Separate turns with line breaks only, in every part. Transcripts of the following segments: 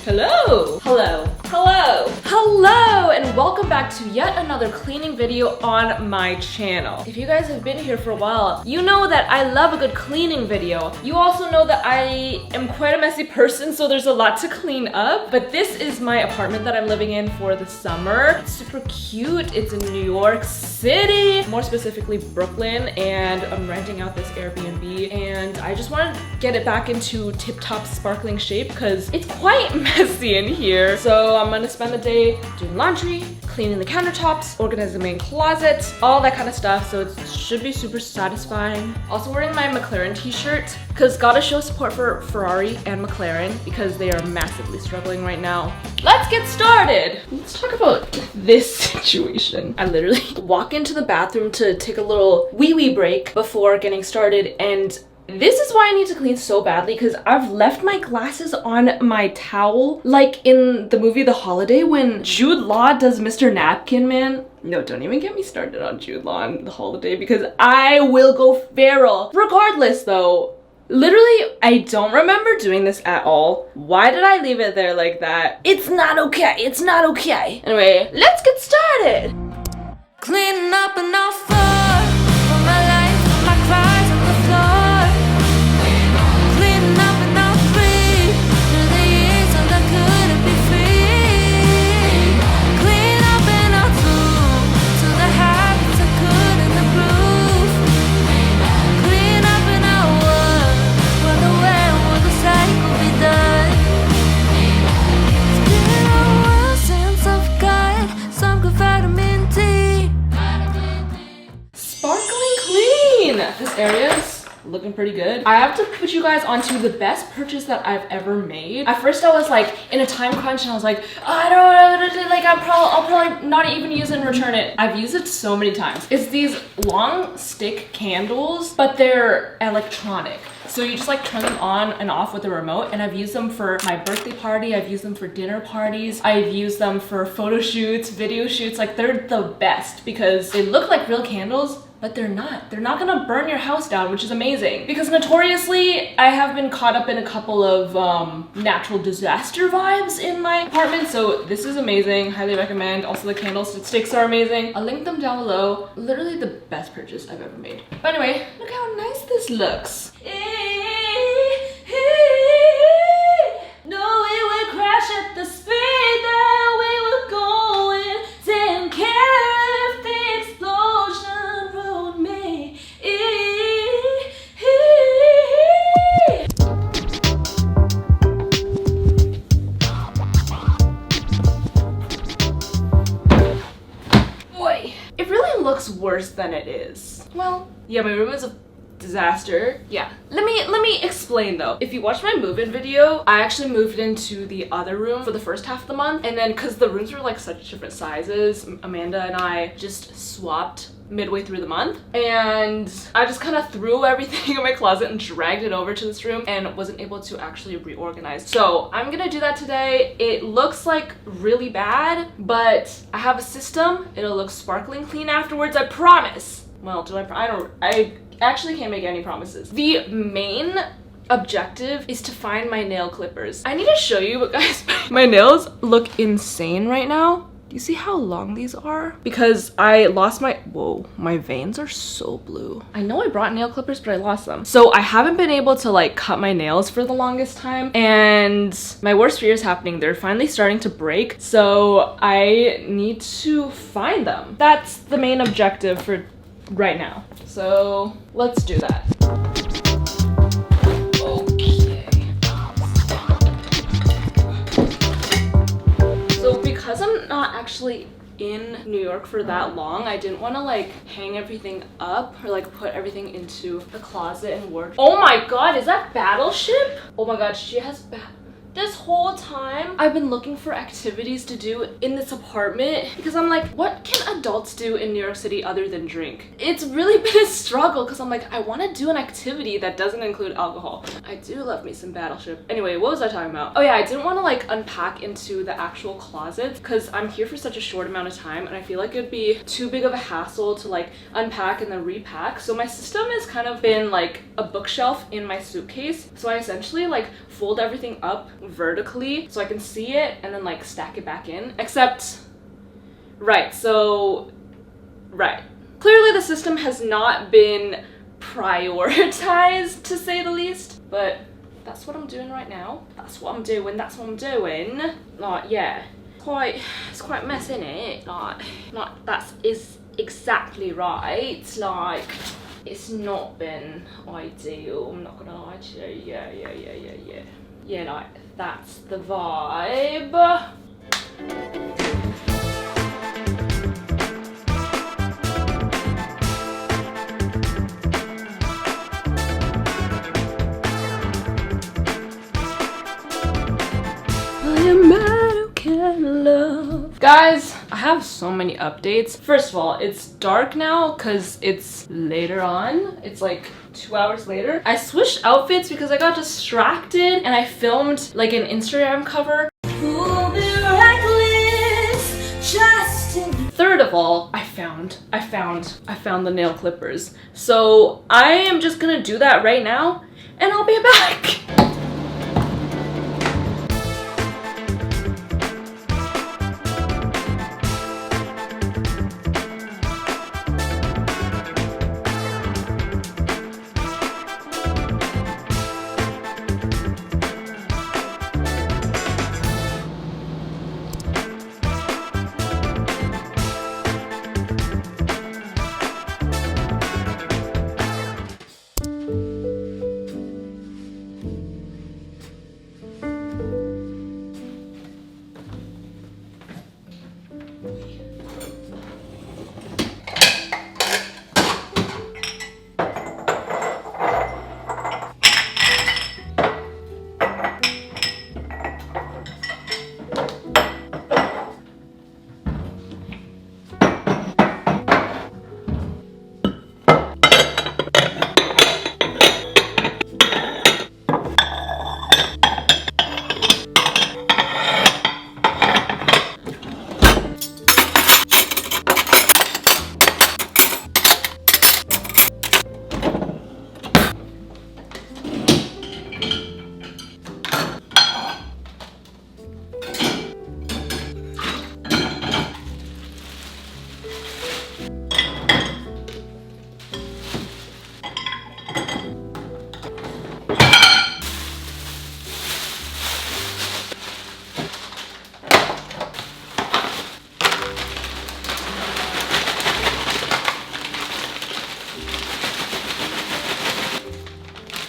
Hello! Hello! Hello! Hello! And welcome back to yet another cleaning video on my channel. If you guys have been here for a while, you know that I love a good cleaning video. You also know that I am quite a messy person, so there's a lot to clean up. But this is my apartment that I'm living in for the summer. It's super cute. It's in New York City, more specifically Brooklyn, and I'm renting out this Airbnb. And I just want to get it back into tip-top sparkling shape because it's quite messy in here. So I'm gonna spend the day doing laundry, cleaning the countertops, organizing my closet, all that kind of stuff. So it should be super satisfying. Also wearing my McLaren t-shirt because gotta show support for Ferrari and McLaren because they are massively struggling right now. Let's get started. Let's talk about this situation. I literally walk into the bathroom to take a little wee-wee break before getting started, and this is why I need to clean so badly because I've left my glasses on my towel, like in the movie The Holiday when Jude Law does Mr. Napkin Man. No, don't even get me started on Jude Law and The Holiday because I will go feral. Regardless though, literally, I don't remember doing this at all. Why did I leave it there like that? It's not okay. It's not okay. Anyway, let's get started.
Cleaning up an offer for my life, for my cries on the floor. Cleaning up and all free through the years so that couldn't be free. Clean up and all true to the habits I couldn't improve. Clean up and all wonder when will the cycle be done? It's been a while since I've got some good vitamin D.
Sparkling clean! This area's looking pretty good. I have to put you guys onto the best purchase that I've ever made. At first I was like in a time crunch and I was like, oh, I don't know, like I'll probably not even use it and return it. I've used it so many times. It's these long stick candles, but they're electronic. So you just like turn them on and off with the remote, and I've used them for my birthday party, I've used them for dinner parties, I've used them for photo shoots, video shoots. Like they're the best because they look like real candles, but they're not. They're not gonna burn your house down, which is amazing. Because notoriously, I have been caught up in a couple of natural disaster vibes in my apartment, so this is amazing, highly recommend. Also the candlesticks are amazing. I'll link them down below. Literally the best purchase I've ever made. But anyway, look how nice this looks. No, we would crash at the speed that we were going. Didn't care if the explosion ruined me. Boy, it really looks worse than it is. Well, yeah, my room is a disaster. Yeah, let me explain though. If you watch my move-in video, I actually moved into the other room for the first half of the month, and then because the rooms were like such different sizes, Amanda and I just swapped midway through the month, and I just kind of threw everything in my closet and dragged it over to this room and wasn't able to actually reorganize. So I'm gonna do that today. It looks like really bad, but I have a system. It'll look sparkling clean afterwards, I promise. Well, I actually can't make any promises. The main objective is to find my nail clippers. I need to show you, but guys, my nails look insane right now. Do you see how long these are? Because I lost my veins are so blue. I know I brought nail clippers, but I lost them. So I haven't been able to like cut my nails for the longest time, and my worst fear is happening. They're finally starting to break, so I need to find them. That's the main objective for right now. So let's do that. Okay. So because I'm not actually in New York for that long, I didn't want to like hang everything up or like put everything into the closet and wardrobe. Oh my god, is that Battleship? Oh my god, she has This whole time, I've been looking for activities to do in this apartment because I'm like, what can adults do in New York City other than drink? It's really been a struggle because I'm like, I want to do an activity that doesn't include alcohol. I do love me some Battleship. Anyway, what was I talking about? Oh yeah, I didn't want to like unpack into the actual closet because I'm here for such a short amount of time and I feel like it'd be too big of a hassle to like unpack and then repack. So my system has kind of been like a bookshelf in my suitcase. So I essentially like fold everything up vertically so I can see it and then like stack it back in. Except, right, so, right. Clearly the system has not been prioritized, to say the least, but that's what I'm doing right now. That's what I'm doing. Like, yeah, it's quite messy, innit? Like that is exactly right. Like, it's not been ideal, I'm not gonna lie to you. Yeah, like, that's the vibe. Guys, I have so many updates. First of all, it's dark now because it's later on. It's like 2 hours later. I switched outfits because I got distracted and I filmed like an Instagram cover. Third of all, I found the nail clippers. So I am just gonna do that right now and I'll be back.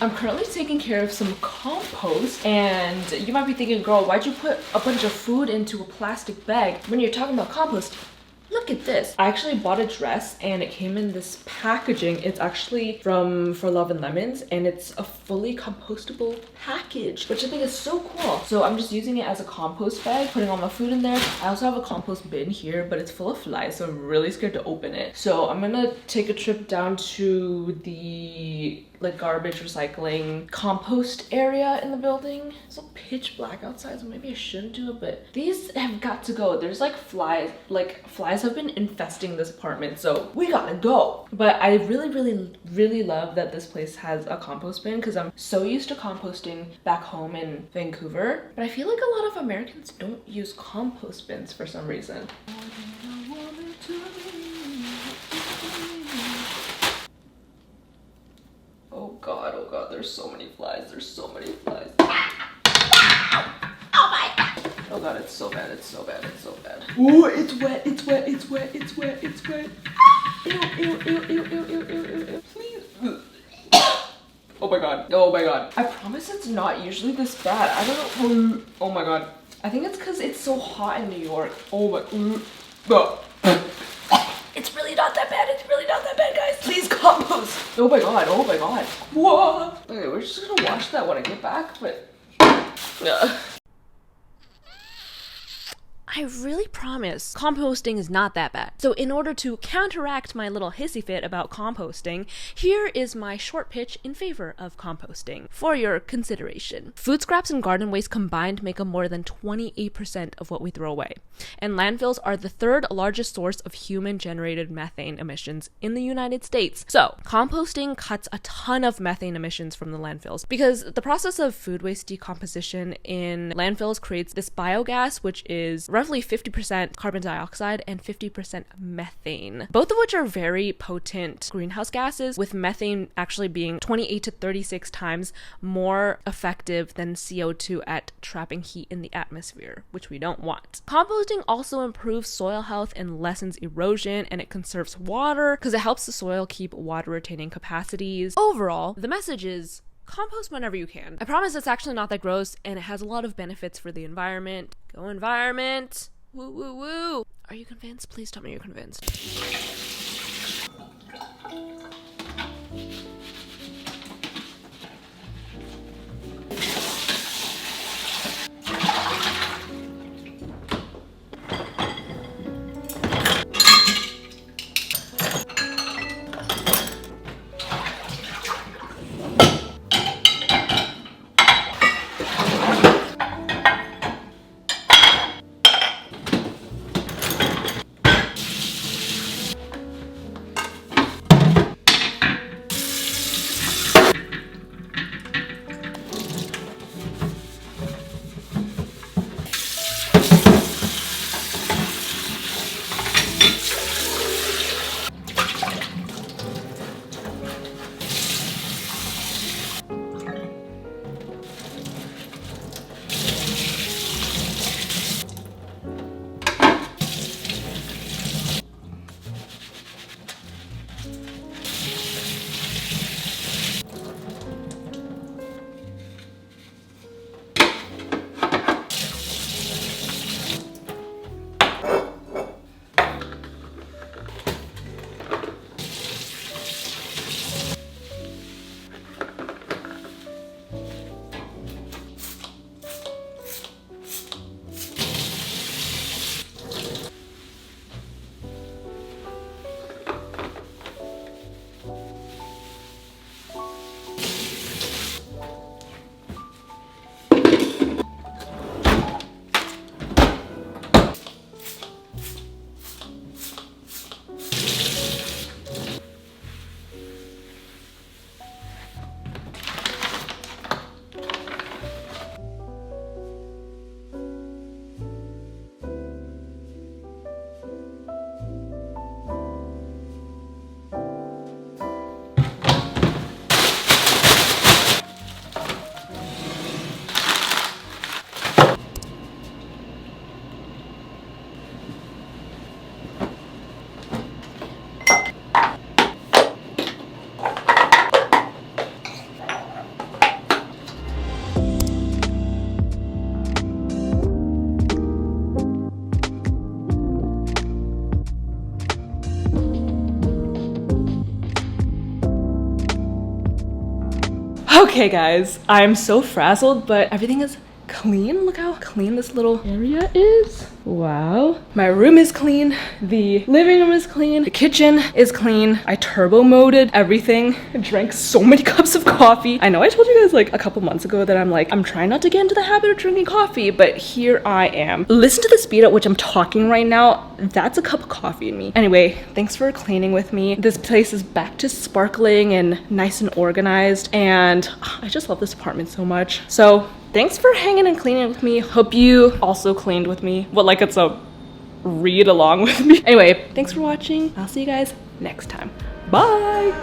I'm currently taking care of some compost, and you might be thinking, girl, why'd you put a bunch of food into a plastic bag when you're talking about compost? Look at this. I actually bought a dress and it came in this packaging. It's actually from For Love and Lemons, and it's a fully compostable package, which I think is so cool. So I'm just using it as a compost bag, putting all my food in there. I also have a compost bin here, but it's full of flies, so I'm really scared to open it. So I'm gonna take a trip down to the like garbage recycling compost area in the building. It's so pitch black outside, so maybe I shouldn't do it, but these have got to go. There's like flies have been infesting this apartment, so we gotta go. But I really love that this place has a compost bin, because I'm so used to composting back home in Vancouver, but I feel like a lot of Americans don't use compost bins for some reason. Oh god, there's so many flies. Oh my god. Oh god, it's so bad. Ooh, it's wet. Ew. Please. Oh my god. I promise it's not usually this bad. I don't know. Oh my god. I think it's because it's so hot in New York. Oh my god. It's really not that bad, guys. Please compost. Oh my god. Whoa. Okay, we're just gonna wash that when I get back, but I really promise composting is not that bad. So in order to counteract my little hissy fit about composting, here is my short pitch in favor of composting for your consideration. Food scraps and garden waste combined make up more than 28% of what we throw away. And landfills are the third largest source of human-generated methane emissions in the United States. So composting cuts a ton of methane emissions from the landfills because the process of food waste decomposition in landfills creates this biogas, which is roughly 50% carbon dioxide and 50% methane, both of which are very potent greenhouse gases, with methane actually being 28 to 36 times more effective than CO2 at trapping heat in the atmosphere, which we don't want. Composting also improves soil health and lessens erosion, and it conserves water because it helps the soil keep water retaining capacities. Overall, the message is compost whenever you can. I promise it's actually not that gross, and it has a lot of benefits for the environment. Go environment! Woo woo woo! Are you convinced? Please tell me you're convinced. Okay guys, I'm so frazzled, but everything is clean. Look how clean this little area is. Wow. My room is clean. The living room is clean. The kitchen is clean. I turbo moded everything. I drank so many cups of coffee. I know I told you guys like a couple months ago that I'm trying not to get into the habit of drinking coffee, but here I am. Listen to the speed at which I'm talking right now. That's a cup of coffee in me. Anyway, thanks for cleaning with me. This place is back to sparkling and nice and organized, and I just love this apartment so much. So thanks for hanging and cleaning with me. Hope you also cleaned with me. Well, like it's a read along with me. Anyway, thanks for watching. I'll see you guys next time. Bye.